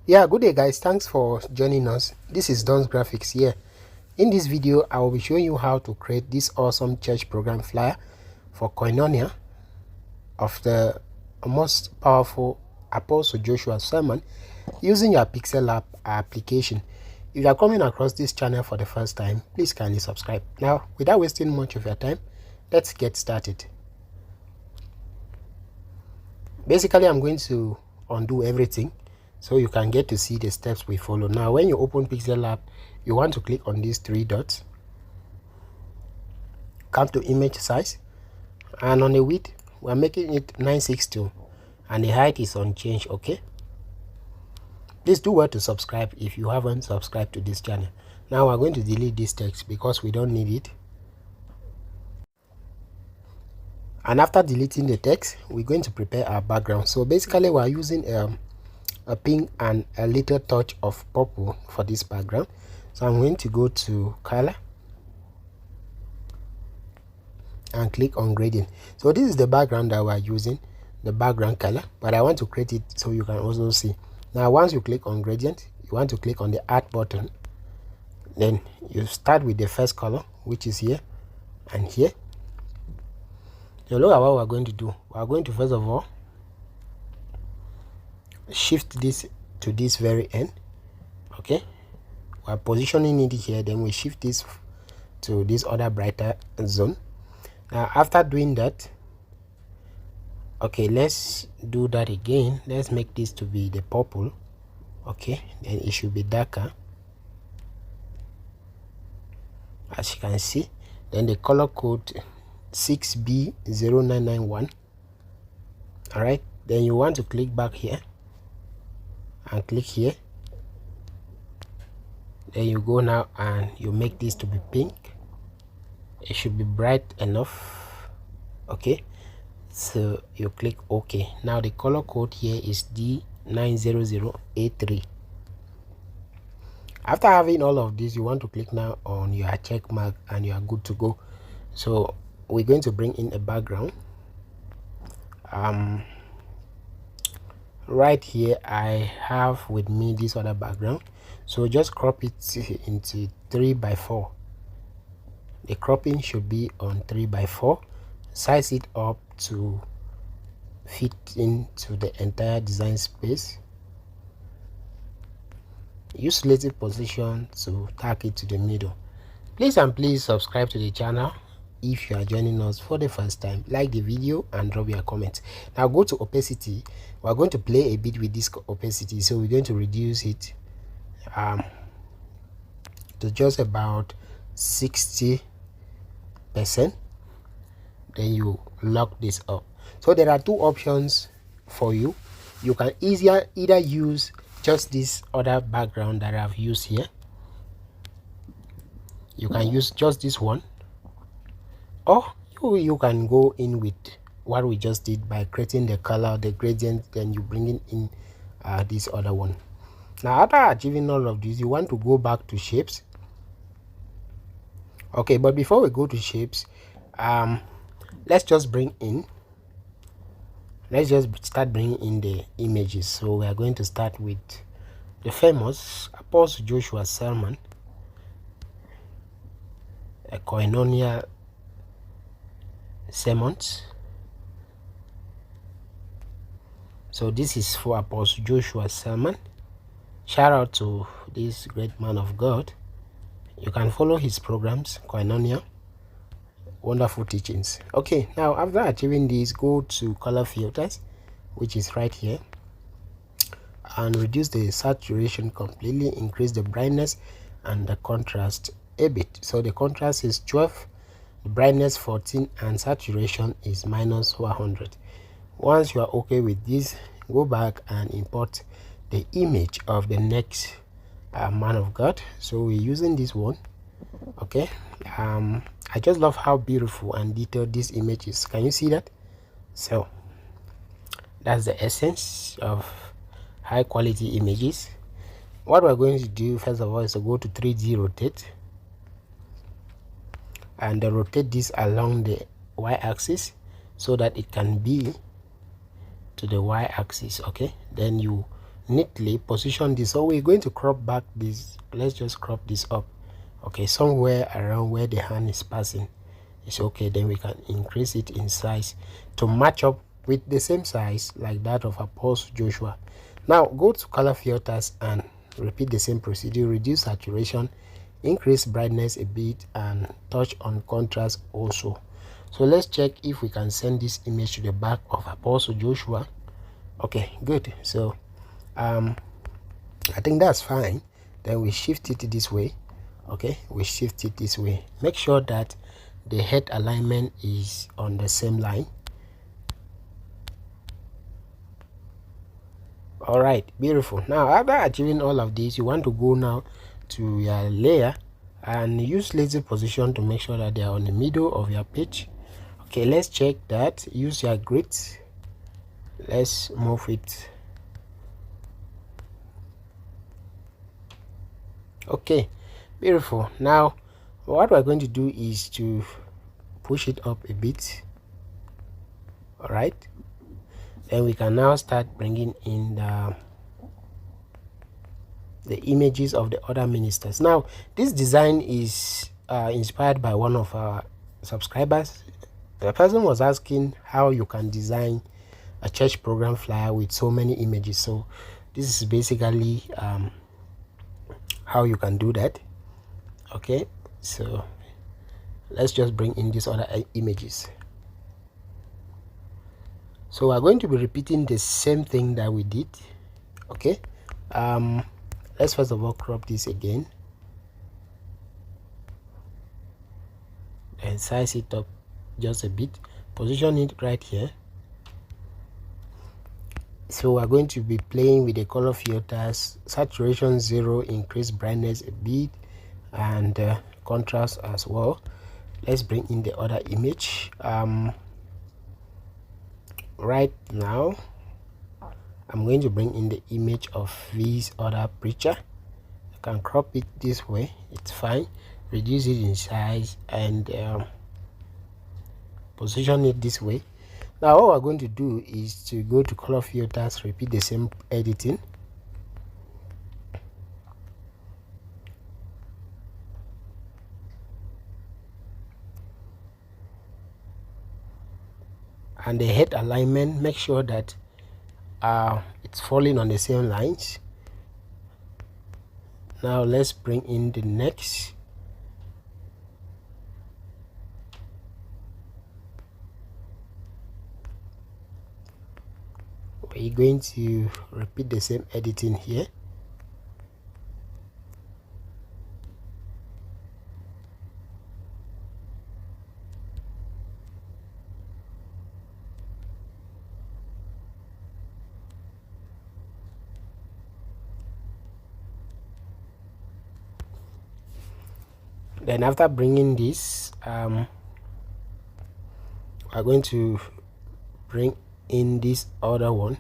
Yeah, good day guys, thanks for joining us. This is Don's Graphics here. In this video I will be showing you how to create this awesome church program flyer for Koinonia of the most powerful Apostle Joshua's sermon using your Pixellab application. If you are coming across this channel for the first time, please kindly subscribe. Now, without wasting much of your time, let's get started. Basically, I'm going to undo everything so you can get to see the steps we follow. Now, when you open Pixellab, you want to click on these three dots, come to image size, and on the width, we're making it 962, and the height is unchanged. Okay, please do well to subscribe if you haven't subscribed to this channel. Now we're going to delete this text because we don't need it. And after deleting the text, we're going to prepare our background. So basically we're using a pink and a little touch of purple for this background. So I'm going to go to color and click on gradient. So this is the background that we're using, the background color, but I want to create it so you can also see. Now once you click on gradient, you want to click on the add button, then you start with the first color, which is here and here. So look at what we're going to do. We're going to first of all shift this to this very end. Okay, we're positioning it here, then we shift this to this other brighter zone. Now after doing that, okay, let's do that again. Let's make this to be the purple. Okay, then it should be darker, as you can see. Then the color code 6B0991. all right, then you want to click back here and click here. Then you go now and you make this to be pink. It should be bright enough. Okay, so you click OK. Now the color code here is D900A3. After having all of this, you want to click now on your check mark and you are good to go. So we're going to bring in a background. Right here I have with me this other background, so just crop it into 3x4. The cropping should be on 3x4. Size it up to fit into the entire design space. Use relative position to tack it to the middle. Please subscribe to the channel if you are joining us for the first time. Like the video and drop your comments. Now go to opacity. We're going to play a bit with this opacity, so we're going to reduce it to just about 60%. Then you lock this up. So there are two options for you. You can either use just this other background that I've used here. You can use just this one, or you can go in with what we just did by creating the color, the gradient, then you bring in this other one. Now after achieving all of this, you want to go back to shapes. Okay, but before we go to shapes, let's just start bringing in the images. So we are going to start with the famous Apostle Joshua's sermon, a Koinonia sermons. So this is for Apostle Joshua's sermon. Shout out to this great man of God. You can follow his programs, Koinonia, wonderful teachings. Okay, now after achieving this, go to color filters, which is right here, and reduce the saturation completely, increase the brightness and the contrast a bit. So the contrast is 12, the brightness 14, and saturation is -100. Once you are okay with this, go back and import the image of the next man of God. So we're using this one. Okay, I just love how beautiful and detailed this image is. Can you see that? So that's the essence of high quality images. What we're going to do first of all is to go to 3D rotate and rotate this along the y-axis so that it can be to the y-axis. Okay, then you neatly position this. So we're going to crop back this. Let's just crop this up, okay, somewhere around where the hand is passing. It's okay. Then we can increase it in size to match up with the same size like that of Apostle Joshua. Now go to color filters and repeat the same procedure. Reduce saturation, increase brightness a bit, and touch on contrast also. So let's check if we can send this image to the back of Apostle Joshua. Okay, good. So I think that's fine. Then we shift it this way. Okay, we shift it this way. Make sure that the head alignment is on the same line. All right, beautiful. Now after achieving all of this, you want to go now to your layer and use lazy position to make sure that they are on the middle of your page. Okay, let's check that. Use your grid. Let's move it. Okay, beautiful. Now what we're going to do is to push it up a bit. All right, then we can now start bringing in the images of the other ministers. Now this design is inspired by one of our subscribers. The person was asking how you can design a church program flyer with so many images. So this is basically how you can do that. Okay, so let's just bring in these other images. So we're going to be repeating the same thing that we did. Okay, let's first of all crop this again and size it up just a bit. Position it right here. So we're going to be playing with the color filters. Saturation 0, increase brightness a bit, and contrast as well. Let's bring in the other image. Right now I'm going to bring in the image of this other preacher. I can crop it this way, it's fine. Reduce it in size and position it this way. Now what we're going to do is to go to color filters, repeat the same editing. And the head alignment, make sure that it's falling on the same lines. Now let's bring in the next. We're going to repeat the same editing here. Then after bringing this, we're going to bring in this other one.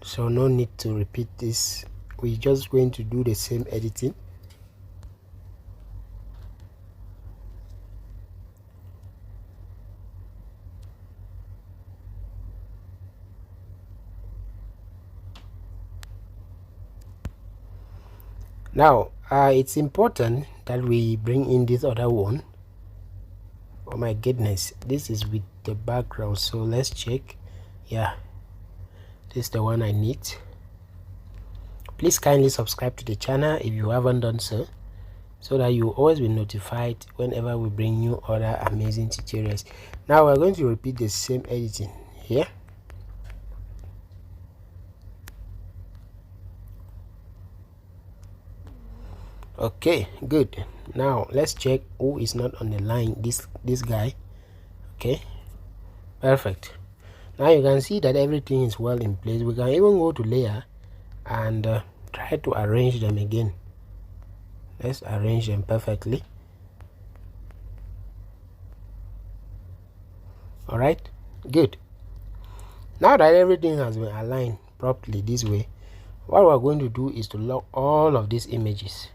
So no need to repeat this. We're just going to do the same editing. Now it's important that we bring in this other one. Oh my goodness, this is with the background. So let's check. Yeah, this is the one I need. Please kindly subscribe to the channel if you haven't done so that you will always be notified whenever we bring you other amazing tutorials. Now we're going to repeat the same editing here. Okay, good. Now let's check who is not on the line. This guy. Okay, perfect. Now you can see that everything is well in place. We can even go to layer and try to arrange them again. Let's arrange them perfectly. All right, good. Now that everything has been aligned properly this way, what we're going to do is to lock all of these images.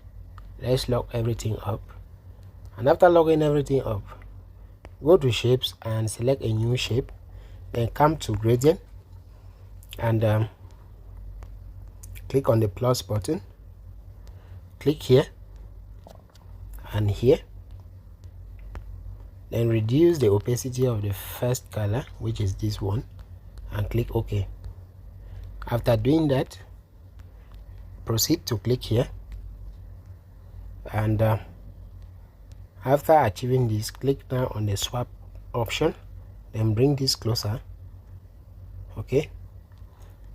Let's lock everything up, and after locking everything up, go to shapes and select a new shape, then come to gradient and click on the plus button, click here and here, then reduce the opacity of the first color, which is this one, and click OK. After doing that, proceed to click here, and after achieving this, click now on the swap option, then bring this closer. Okay,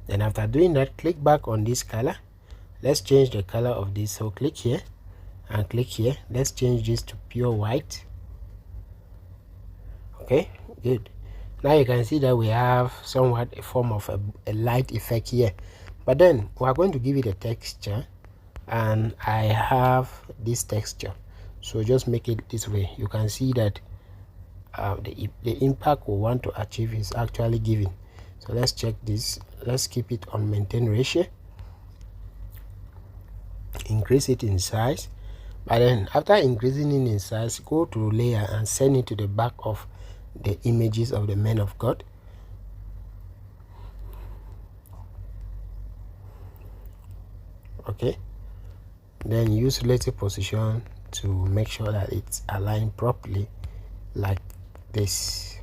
then after doing that, click back on this color. Let's change the color of this, so click here and click here. Let's change this to pure white. Okay, good. Now you can see that we have somewhat a form of a light effect here, but then we are going to give it a texture, and I have this texture, so just make it this way. You can see that the impact we want to achieve is actually given. So let's check this. Let's keep it on maintain ratio, increase it in size, but then after increasing it in size, go to layer and send it to the back of the images of the men of God. Okay, then use relative position to make sure that it's aligned properly like this.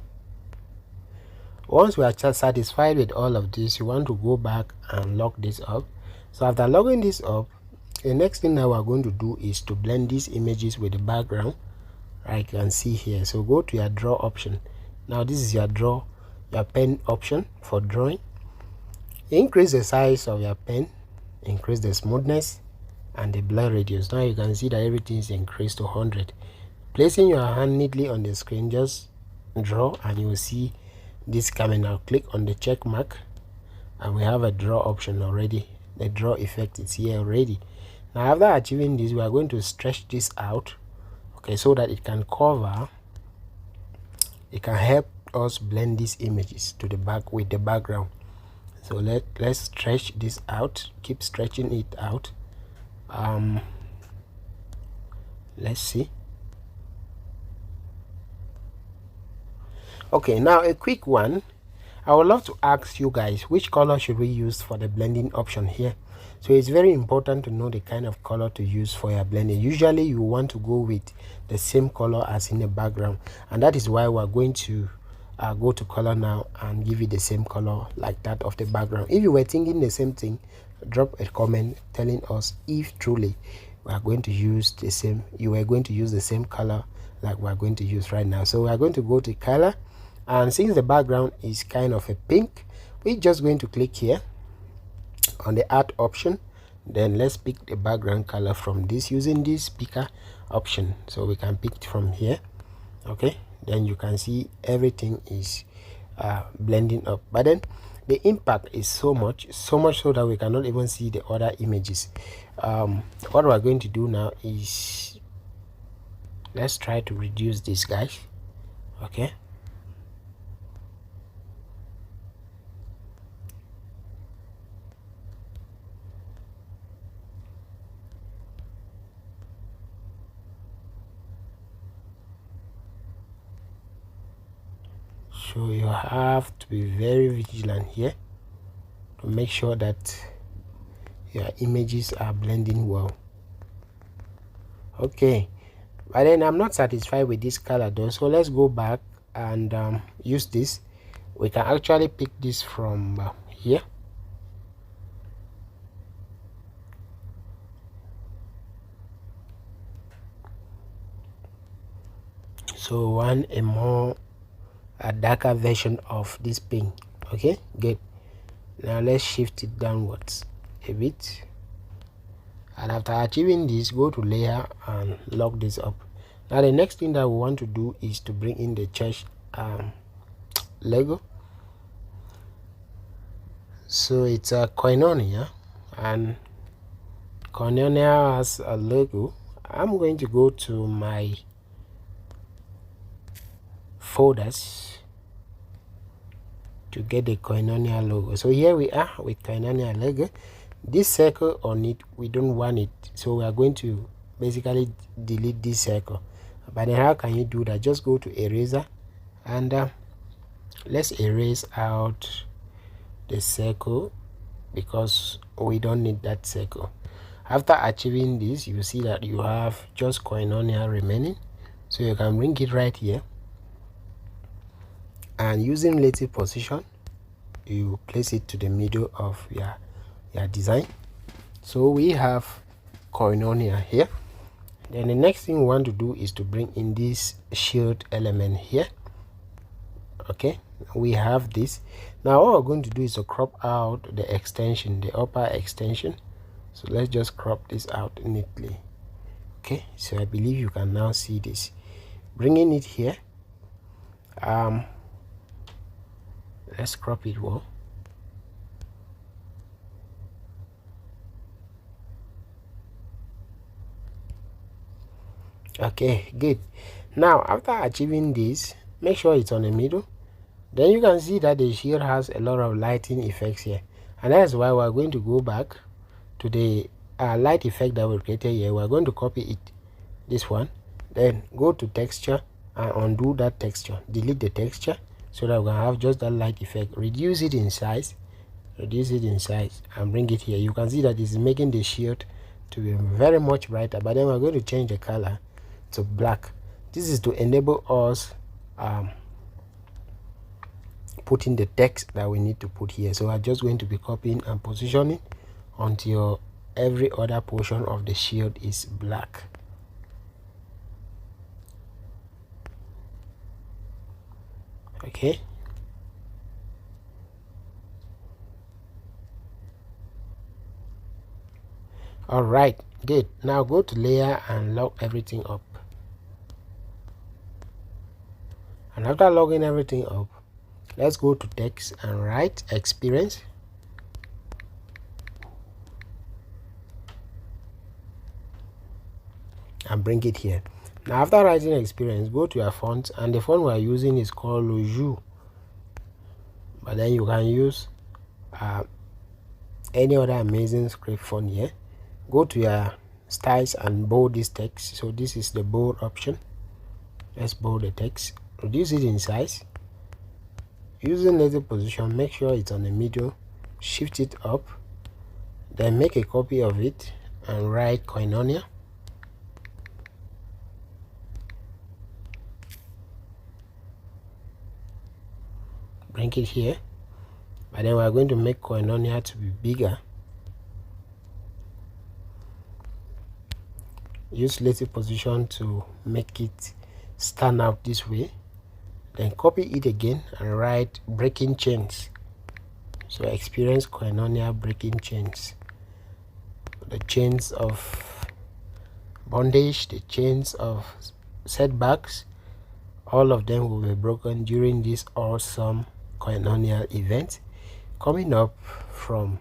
Once we are just satisfied with all of this, you want to go back and lock this up. So after locking this up, the next thing that we're going to do is to blend these images with the background. I can see here. So go to your draw option. Now this is your pen option for drawing. Increase the size of your pen, increase the smoothness and the blur radius. Now you can see that everything is increased to 100. Placing your hand neatly on the screen, just draw and you will see this coming. Now click on the check mark and we have a draw option already. The draw effect is here already. Now after achieving this, we are going to stretch this out, okay, so that it can cover, it can help us blend these images to the back with the background. So let's stretch this out, keep stretching it out. Let's see. Okay, now a quick one. I would love to ask you guys, which color should we use for the blending option here? So it's very important to know the kind of color to use for your blending. Usually you want to go with the same color as in the background, and that is why we're going to go to color now and give it the same color like that of the background. If you were thinking the same thing, drop a comment telling us if truly we are going to use the same, you are going to use the same color like we're going to use right now. So we are going to go to color, and since the background is kind of a pink, we're just going to click here on the art option. Then let's pick the background color from this using this picker option, so we can pick from here. Okay, then you can see everything is blending up, but then the impact is so much so that we cannot even see the other images. What we're going to do now is let's try to reduce this, guys. Okay, so you have to be very vigilant here to make sure that your images are blending well. Okay, but then I'm not satisfied with this color though, so let's go back and use this. We can actually pick this from here. So want a darker version of this pink. Okay, good. Now let's shift it downwards a bit, and after achieving this, go to layer and lock this up. Now the next thing that we want to do is to bring in the church logo. So it's a Koinonia, and Koinonia has a logo. I'm going to go to my folders to get the Koinonia logo. So here we are with Koinonia logo. This circle on it, we don't want it, so we are going to basically delete this circle. But then how can you do that? Just go to eraser and let's erase out the circle because we don't need that circle. After achieving this, you see that you have just Koinonia remaining, so you can bring it right here, and using relative position you place it to the middle of your design. So we have Koinonia here. Then the next thing we want to do is to bring in this shield element here. Okay, we have this. Now what we're going to do is to crop out the extension, the upper extension. So let's just crop this out neatly. Okay, so I believe you can now see this. Bringing it here, let's crop it well. Okay, good. Now after achieving this, make sure it's on the middle. Then you can see that the shield has a lot of lighting effects here, and that's why we're going to go back to the light effect that we created here. We're going to copy it, this one, then go to texture and undo that texture, delete the texture, so that we can have just that light effect. Reduce it in size, and bring it here. You can see that it's making the shield to be very much brighter, but then we're going to change the color to black. This is to enable us putting the text that we need to put here. So I'm just going to be copying and positioning until every other portion of the shield is black. Okay, all right, good. Now go to layer and lock everything up. And after logging everything up, let's go to text and write experience. And bring it here. Now after writing experience, go to your font, and the font we are using is called Loju. But then you can use any other amazing script font here. Go to your styles and bold this text. So this is the bold option. Let's bold the text. Reduce it in size. Using relative position, make sure it's on the middle. Shift it up. Then make a copy of it and write Koinonia. Bring it here. But then we're going to make Koinonia to be bigger. Use relative position to make it stand out this way. Then copy it again and write breaking chains. So experience Koinonia breaking chains. The chains of bondage, the chains of setbacks, all of them will be broken during this awesome Koinonia event coming up from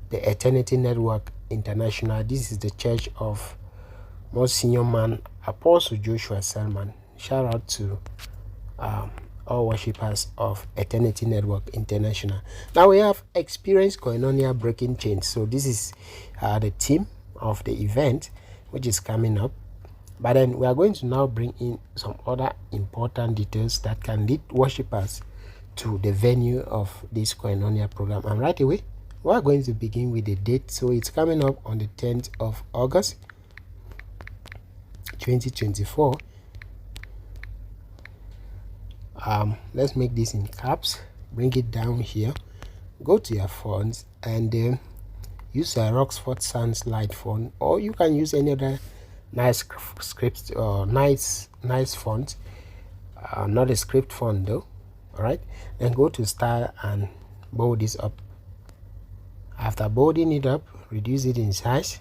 the Eternity Network International. This is the church of most senior man Apostle Joshua Selman. Shout out to all worshippers of Eternity Network International. Now we have experienced Koinonia breaking chains. So this is the theme of the event, which is coming up. But then we are going to now bring in some other important details that can lead worshippers to the venue of this Koinonia program. And right away, we are going to begin with the date. So it's coming up on the 10th of August 2024. Let's make this in caps. Bring it down here. Go to your fonts and use a Rockford Sans Light font, or you can use any other nice script or nice font, not a script font though. All right, then go to style and bold this up. After bolding it up, reduce it in size,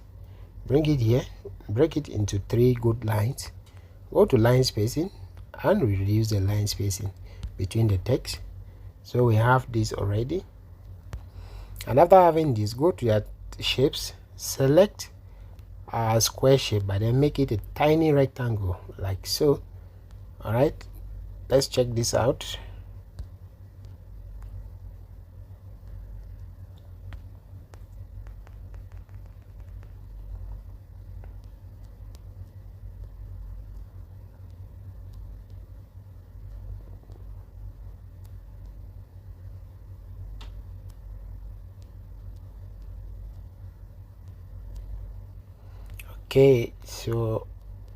bring it here, break it into 3 good lines. Go to line spacing and reduce the line spacing between the text. So we have this already. And after having this, go to your shapes, select a square shape, but then make it a tiny rectangle like so. All right, let's check this out. Okay, so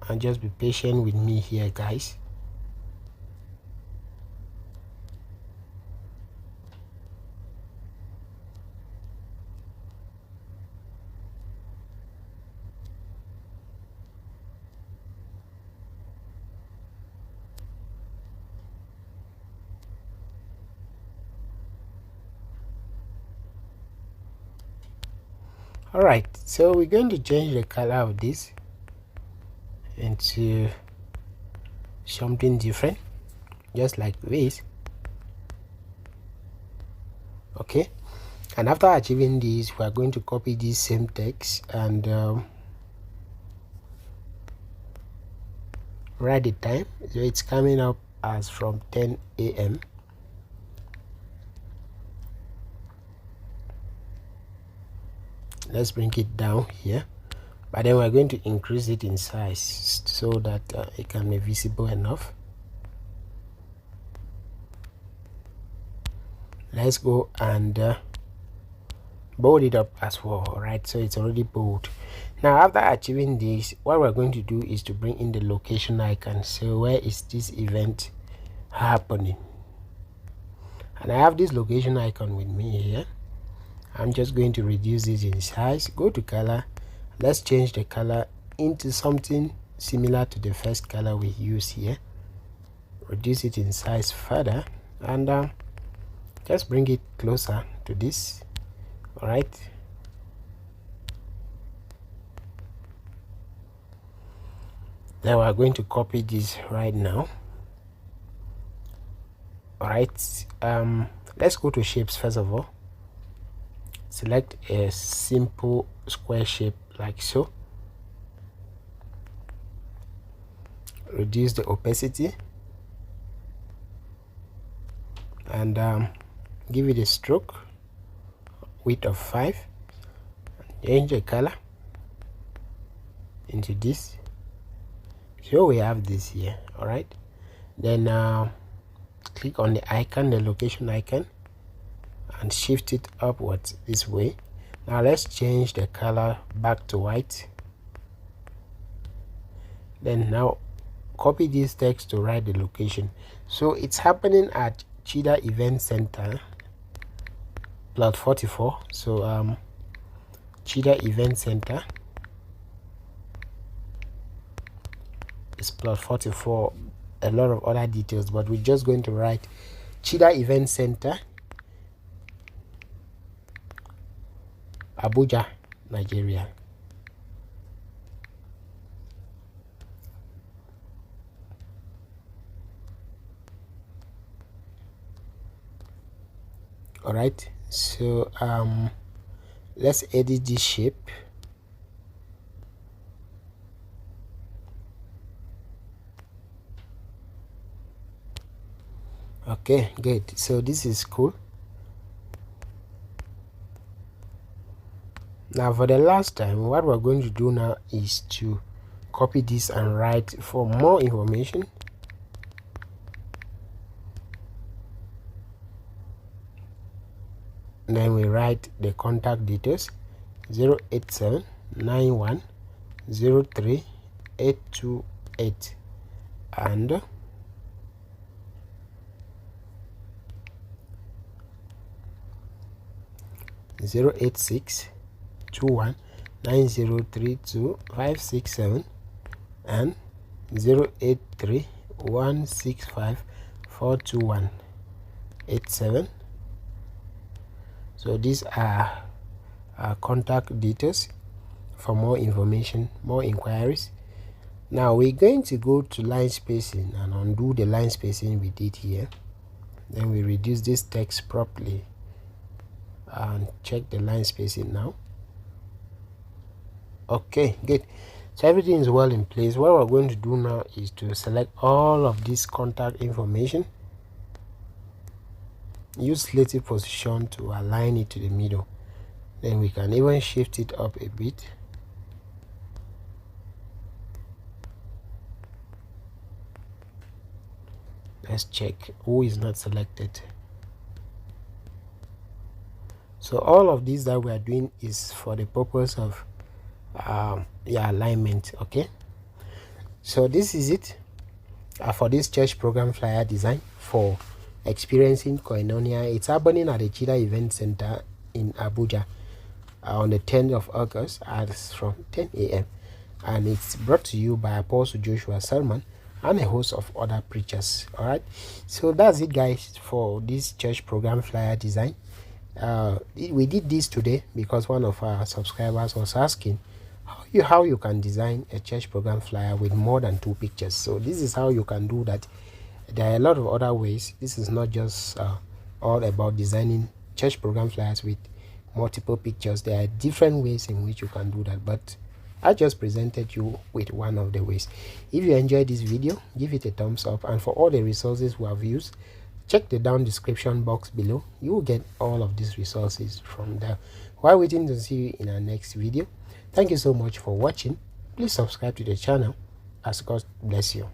and just be patient with me here, guys. All right, so we're going to change the color of this into something different, just like this. Okay, and after achieving this, we are going to copy this same text and write the time. So it's coming up as from 10 a.m. Let's bring it down here, but then we're going to increase it in size so that it can be visible enough. Let's go and bold it up as well. Right, so it's already bold. Now after achieving this, what we're going to do is to bring in the location icon. So where is this event happening? And I have this location icon with me here. I'm just going to reduce it in size. Go to color. Let's change the color into something similar to the first color we use here. Reduce it in size further and just bring it closer to this. All right. Then we're going to copy this right now. All right. Let's go to shapes first of all. Select a simple square shape like so. Reduce the opacity and give it a stroke width of 5. Change the color into this. So we have this here. All right, then click on the icon, the location icon, and shift it upwards this way. Now let's change the color back to white. Then now copy this text to write the location. So it's happening at Cheetah Event Center, plot 44. So Cheetah Event Center is plot 44. A lot of other details, but we're just going to write Cheetah Event Center, Abuja, Nigeria. All right, so let's edit this shape. Okay, good. So this is cool. Now for the last time, what we're going to do now is to copy this and write for more information. Then we write the contact details 08791038828 and 08621903257 and 08316542187. So these are contact details for more information, more inquiries. Now we're going to go to line spacing and undo the line spacing we did here. Then we reduce this text properly and check the line spacing now. Okay, good. So everything is well in place. What we're going to do now is to select all of this contact information. Use selective position to align it to the middle. Then we can even shift it up a bit. Let's check who is not selected. So all of these that we are doing is for the purpose of your alignment. Okay, so this is it for this church program flyer design for experiencing Koinonia. It's happening at the Chida Event Center in Abuja on the 10th of August as from 10 a.m. and it's brought to you by Apostle Joshua Selman and a host of other preachers. All right, so that's it, guys, for this church program flyer design. We did this today because one of our subscribers was asking how you can design a church program flyer with more than 2 pictures. So this is how you can do that. There are a lot of other ways. This is not just all about designing church program flyers with multiple pictures. There are different ways in which you can do that, but I just presented you with one of the ways. If you enjoyed this video, give it a thumbs up, and for all the resources we have used, check the down description box below. You will get all of these resources from there. While waiting to see you in our next video, thank you so much for watching. Please subscribe to the channel as God bless you.